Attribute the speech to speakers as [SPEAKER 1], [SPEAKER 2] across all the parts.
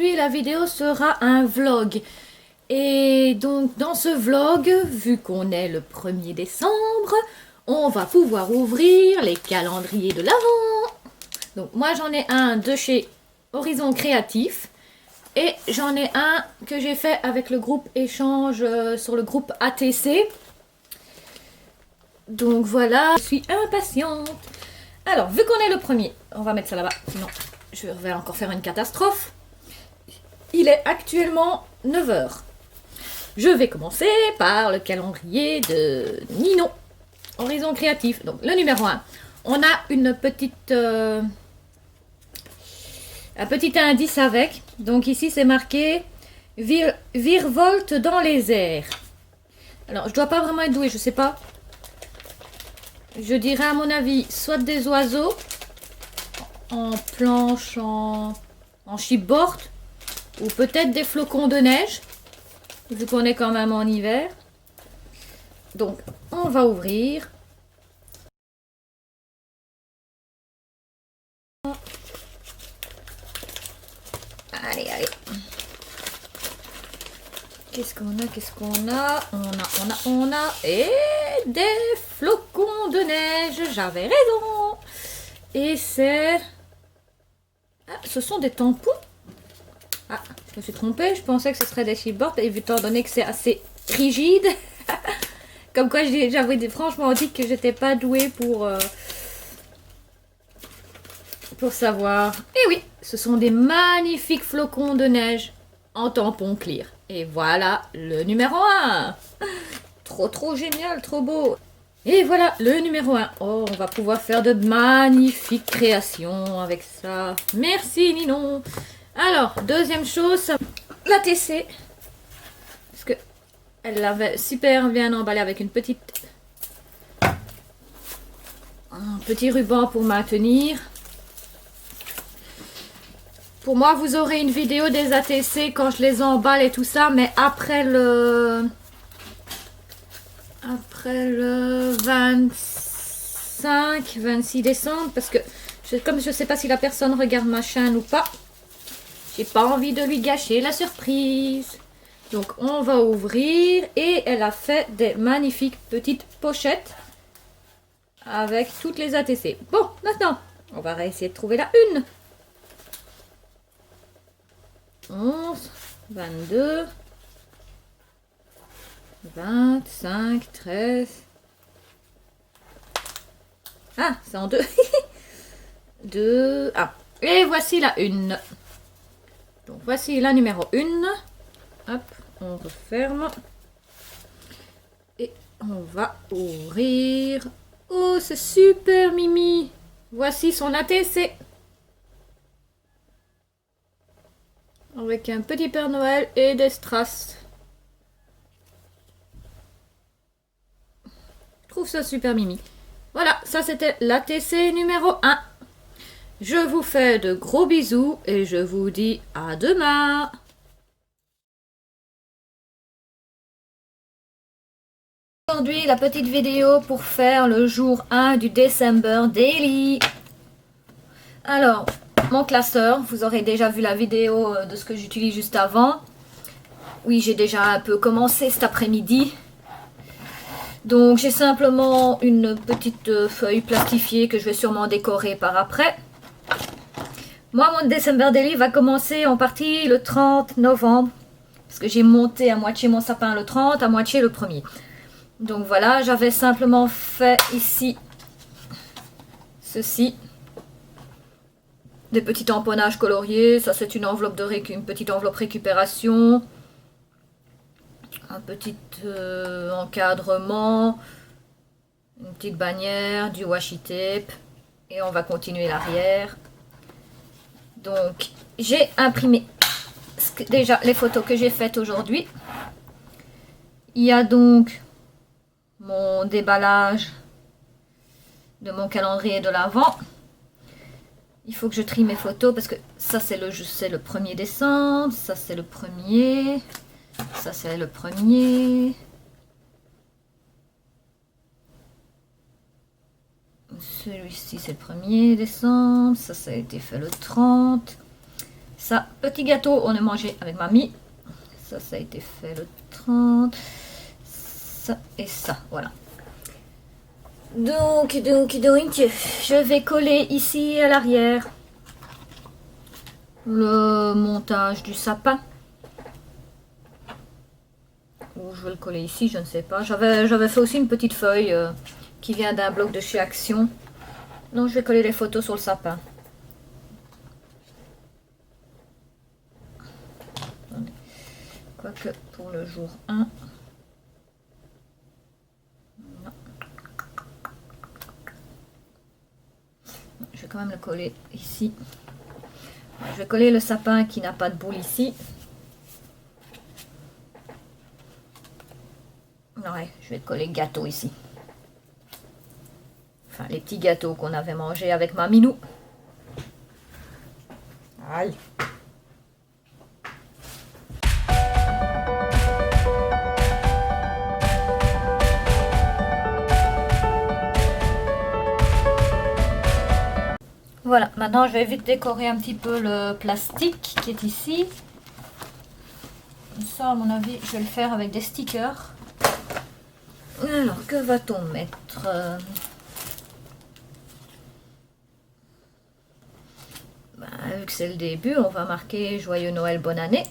[SPEAKER 1] Aujourd'hui, la vidéo sera un vlog. Et donc, dans ce vlog, vu qu'on est le 1er décembre, on va pouvoir ouvrir les calendriers de l'Avent. Donc, moi, j'en ai un de chez Horizon Créatif. Et j'en ai un que j'ai fait avec le groupe échange sur le groupe ATC. Donc voilà, je suis impatiente. Alors, vu qu'on est le 1er, on va mettre ça là-bas, sinon je vais encore faire une catastrophe. Il est actuellement 9 h. Je vais commencer par le calendrier de Ninon, Horizon Créatif. Donc le numéro 1, on a une petite... un petit indice avec. Donc ici c'est marqué virevolte dans les airs. Alors je dois pas vraiment être douée, je sais pas. Je dirais à mon avis soit des oiseaux en planche, en chipboard, ou peut-être des flocons de neige, vu qu'on est quand même en hiver. Donc on va ouvrir. Allez, allez. Qu'est-ce qu'on a? Qu'est-ce qu'on a? On a. Et des flocons de neige. J'avais raison. Et c'est... Ah, ce sont des tampons. Ah, je me suis trompée. Je pensais que ce serait des chipboards. Et étant donné que c'est assez rigide. Comme quoi j'avais franchement dit que j'étais pas douée pour savoir. Et oui, ce sont des magnifiques flocons de neige en tampon clear. Et voilà le numéro 1. Trop génial, trop beau. Et voilà le numéro 1. Oh, on va pouvoir faire de magnifiques créations avec ça. Merci Ninon. Alors, deuxième chose, la TC. Parce que elle l'avait super bien emballé avec un petit ruban pour maintenir. Pour moi, vous aurez une vidéo des ATC quand je les emballe et tout ça, mais après le 25-26 décembre, parce que comme je sais pas si la personne regarde ma chaîne ou pas, j'ai pas envie de lui gâcher la surprise. Donc on va ouvrir et elle a fait des magnifiques petites pochettes avec toutes les ATC. Bon, maintenant, on va essayer de trouver la une. 11, 22, 25, 13. Ah, c'est en deux. 2. Ah, et voici la une. Donc voici la numéro 1. Hop, on referme. Et on va ouvrir. Oh, c'est super Mimi. Voici son ATC. Avec un petit Père Noël et des strass. Je trouve ça super Mimi. Voilà, ça c'était l'ATC numéro 1. Je vous fais de gros bisous et je vous dis à demain. Aujourd'hui, la petite vidéo pour faire le jour 1 du December Daily. Alors, mon classeur, vous aurez déjà vu la vidéo de ce que j'utilise juste avant. Oui, j'ai déjà un peu commencé cet après-midi. Donc, j'ai simplement une petite feuille plastifiée que je vais sûrement décorer par après. Moi, mon December Daily va commencer en partie le 30 novembre. Parce que j'ai monté à moitié mon sapin le 30, à moitié le 1er. Donc voilà, j'avais simplement fait ici ceci. Des petits tamponnages coloriés. Ça, c'est une enveloppe une petite enveloppe récupération. Un petit encadrement. Une petite bannière, du washi tape. Et on va continuer l'arrière. Donc, j'ai imprimé déjà les photos que j'ai faites aujourd'hui. Il y a donc mon déballage de mon calendrier de l'Avent. Il faut que je trie mes photos parce que ça c'est le 1er décembre, ça c'est le 1er, ça c'est le 1er. Celui-ci c'est le 1er décembre, ça a été fait le 30. ça. Petit gâteau, on a mangé avec mamie. Ça a été fait le 30. Ça et ça, voilà. Donc, je vais coller ici à l'arrière le montage du sapin. Ou je vais le coller ici, je ne sais pas. J'avais fait aussi une petite feuille qui vient d'un blog de chez Action. Donc je vais coller les photos sur le sapin. Attendez. Quoique pour le jour 1. Non. Je vais quand même le coller ici. Je vais coller le sapin qui n'a pas de boule ici. Ouais, je vais coller le gâteau ici. Enfin, les petits gâteaux qu'on avait mangés avec ma Minou. Aïe. Voilà, maintenant je vais vite décorer un petit peu le plastique qui est ici. Ça, à mon avis, je vais le faire avec des stickers. Alors, que va-t-on mettre? Vu que c'est le début, on va marquer Joyeux Noël, bonne année.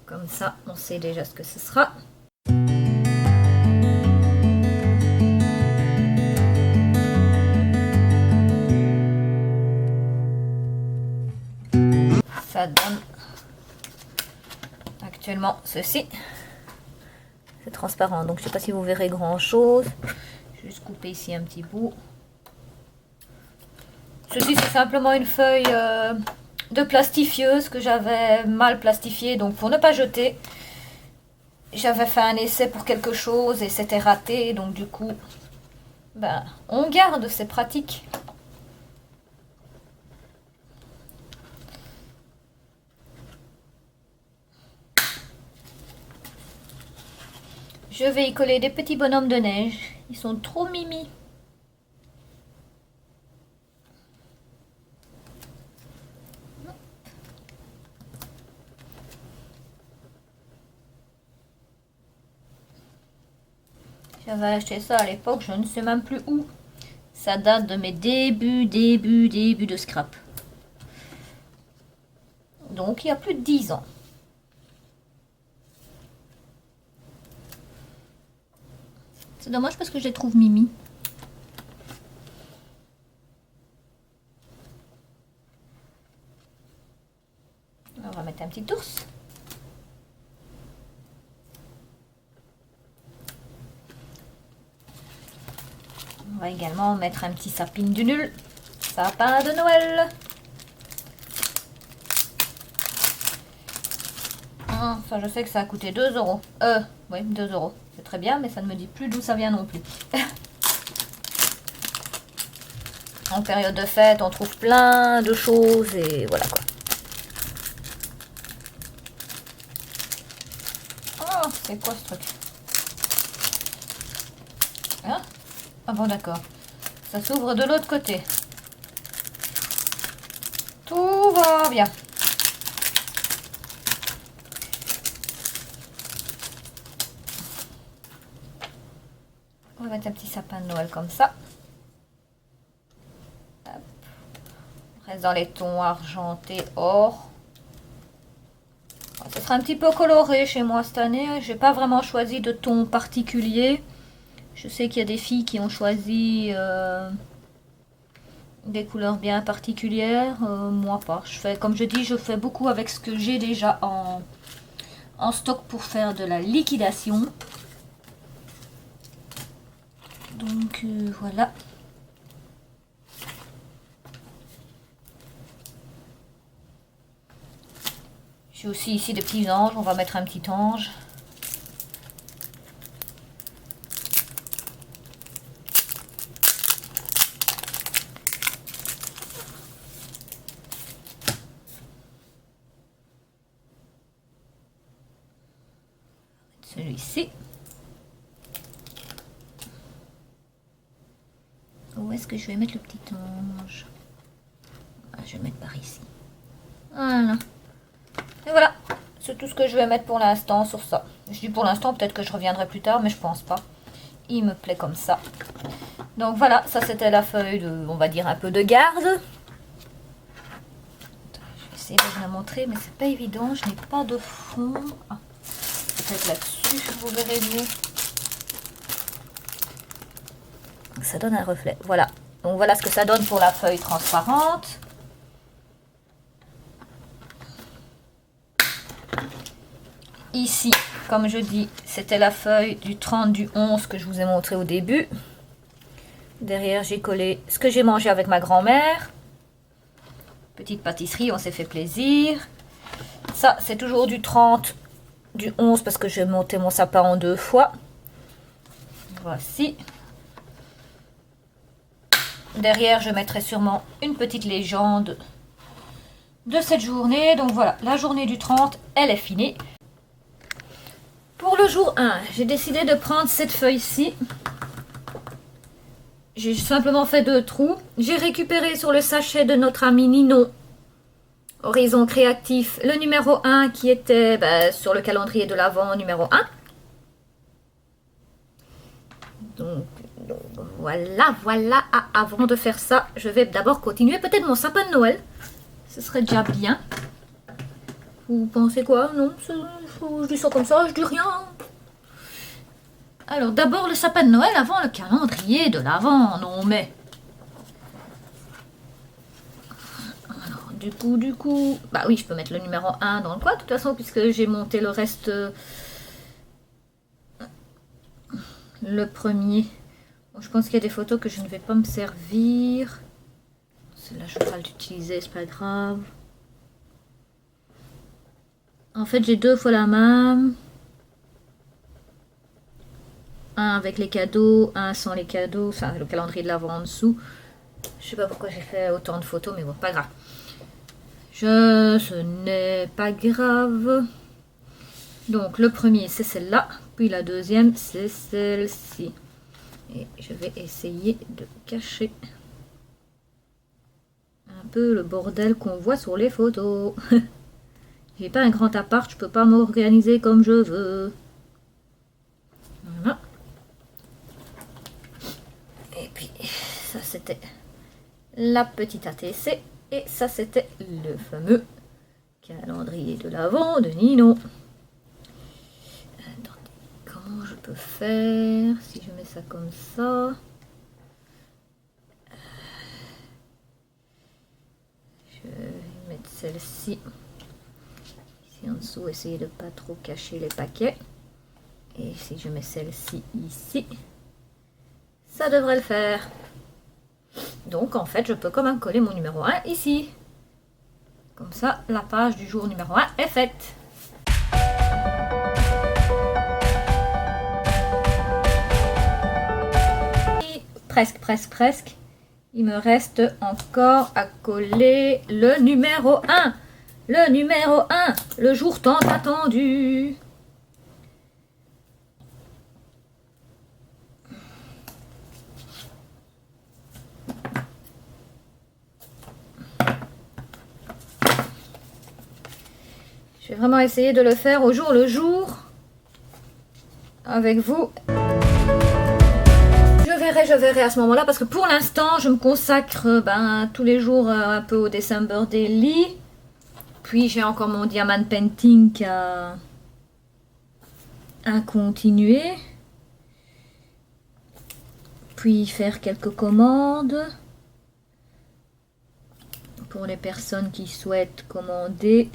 [SPEAKER 1] Comme ça, on sait déjà ce que ce sera. Ça donne actuellement ceci. C'est transparent, donc je ne sais pas si vous verrez grand chose. Je vais juste couper ici un petit bout. Ceci, c'est simplement une feuille de plastifieuse que j'avais mal plastifiée, donc pour ne pas jeter. J'avais fait un essai pour quelque chose et c'était raté, donc du coup, ben, on garde, c'est pratique. Je vais y coller des petits bonhommes de neige. Ils sont trop mimi. J'avais acheté ça à l'époque, je ne sais même plus où. Ça date de mes débuts de scrap. Donc il y a plus de 10 ans. C'est dommage parce que je les trouve mimi. On va mettre un petit ours. On va également mettre un petit sapin du nul. Sapin de Noël. Enfin, je sais que ça a coûté 2 €. Oui, 2 €. C'est très bien, mais ça ne me dit plus d'où ça vient non plus. En période de fête, on trouve plein de choses et voilà quoi. Oh, c'est quoi ce truc? Hein? Ah bon, d'accord. Ça s'ouvre de l'autre côté. Tout va bien. On va mettre un petit sapin de Noël comme ça. Hop. On reste dans les tons argentés or. Ce sera un petit peu coloré chez moi cette année. J'ai pas vraiment choisi de ton particulier. Je sais qu'il y a des filles qui ont choisi des couleurs bien particulières. Moi pas. Je fais, comme je dis, je fais beaucoup avec ce que j'ai déjà en stock pour faire de la liquidation. Donc voilà. J'ai aussi ici des petits anges. On va mettre un petit ange. Celui-ci. Où est-ce que je vais mettre le petit ange? Je vais le mettre par ici. Voilà. Et voilà, c'est tout ce que je vais mettre pour l'instant sur ça. Je dis pour l'instant, peut-être que je reviendrai plus tard, mais je pense pas. Il me plaît comme ça. Donc voilà, ça c'était la feuille de, on va dire, un peu de garde. Je vais essayer de vous la montrer, mais c'est pas évident. Je n'ai pas de fond. Ah, peut-être là-dessus, vous verrez mieux. Ça donne un reflet. Voilà. Donc voilà ce que ça donne pour la feuille transparente. Ici, comme je dis, c'était la feuille du 30 du 11 que je vous ai montré au début. Derrière, j'ai collé ce que j'ai mangé avec ma grand-mère. Petite pâtisserie, on s'est fait plaisir. Ça, c'est toujours du 30 du 11 parce que j'ai monté mon sapin en 2 fois. Voici. Derrière, je mettrai sûrement une petite légende de cette journée. Donc voilà, la journée du 30, elle est finie. Pour le jour 1, j'ai décidé de prendre cette feuille-ci. J'ai simplement fait 2 trous. J'ai récupéré sur le sachet de notre ami Nino, Horizon Créatif, le numéro 1 qui était sur le calendrier de l'Avent numéro 1. Donc voilà. Avant de faire ça, je vais d'abord continuer peut-être mon sapin de Noël. Ce serait déjà bien. Vous pensez quoi? Non, je dis ça comme ça, je dis rien. Alors d'abord le sapin de Noël avant le calendrier de l'Avent. Non mais... Alors du coup... Bah oui, je peux mettre le numéro 1 dans le coin de toute façon puisque j'ai monté le reste... Le premier. Bon, je pense qu'il y a des photos que je ne vais pas me servir. Celle-là je vais pas l'utiliser, c'est pas grave. En fait, j'ai 2 fois la même. Un avec les cadeaux, un sans les cadeaux. Enfin, le calendrier de l'Avent en dessous. Je sais pas pourquoi j'ai fait autant de photos, mais bon, pas grave. Ce n'est pas grave. Donc, le premier, c'est celle-là. Puis la deuxième, c'est celle-ci. Et je vais essayer de cacher un peu le bordel qu'on voit sur les photos. J'ai pas un grand appart, je peux pas m'organiser comme je veux. Voilà. Et puis, ça c'était la petite ATC. Et ça c'était le fameux calendrier de l'Avent de Nino. Attendez, comment je peux faire si je mets ça comme ça? Je vais mettre celle-ci. En dessous, essayer de ne pas trop cacher les paquets. Et si je mets celle-ci ici, ça devrait le faire. Donc en fait, je peux quand même coller mon numéro 1 ici. Comme ça, la page du jour numéro 1 est faite. Et presque. Il me reste encore à coller le numéro 1. Le numéro 1, le jour tant attendu. Je vais vraiment essayer de le faire au jour le jour avec vous. Je verrai à ce moment-là parce que pour l'instant, je me consacre tous les jours un peu au December Daily. Puis j'ai encore mon diamant painting à continuer. Puis faire quelques commandes pour les personnes qui souhaitent commander.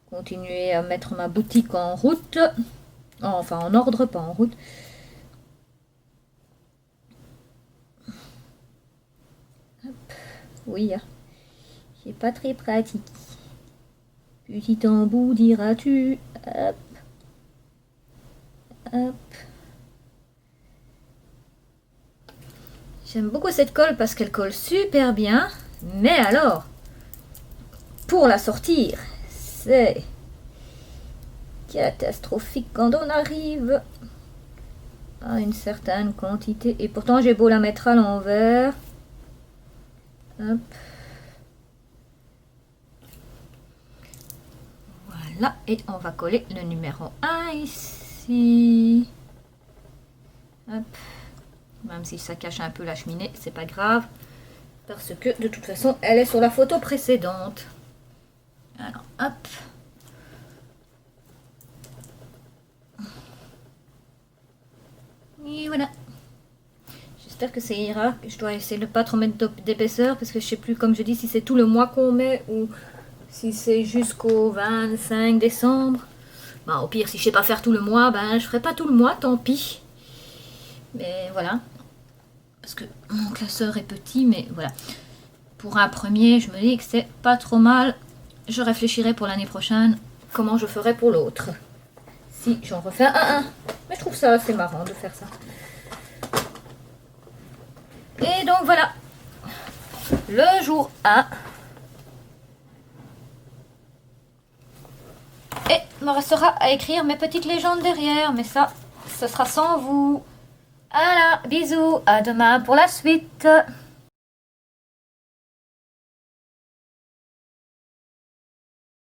[SPEAKER 1] Continuer à mettre ma boutique en route. Enfin en ordre, pas en route. Hop. Oui, c'est pas très pratique. Petit embout, diras-tu. Hop. Hop. J'aime beaucoup cette colle parce qu'elle colle super bien. Mais alors, pour la sortir, c'est catastrophique quand on arrive à une certaine quantité. Et pourtant, j'ai beau la mettre à l'envers. Hop. là et on va coller le numéro 1 ici. Hop. Même si ça cache un peu la cheminée, c'est pas grave. Parce que de toute façon, elle est sur la photo précédente. Alors, hop. Et voilà. J'espère que ça ira. Je dois essayer de ne pas trop mettre d'épaisseur parce que je sais plus, comme je dis, si c'est tout le mois qu'on met ou si c'est jusqu'au 25 décembre. Bah, au pire, si je sais pas faire tout le mois, ben je ferai pas tout le mois, tant pis. Mais voilà. Parce que mon classeur est petit, mais voilà. Pour un premier, je me dis que c'est pas trop mal. Je réfléchirai pour l'année prochaine comment je ferai pour l'autre. Si j'en refais un. Mais je trouve ça assez marrant de faire ça. Et donc voilà. Le jour 1. Et il me restera à écrire mes petites légendes derrière. Mais ça, ce sera sans vous. Voilà, bisous. À demain pour la suite.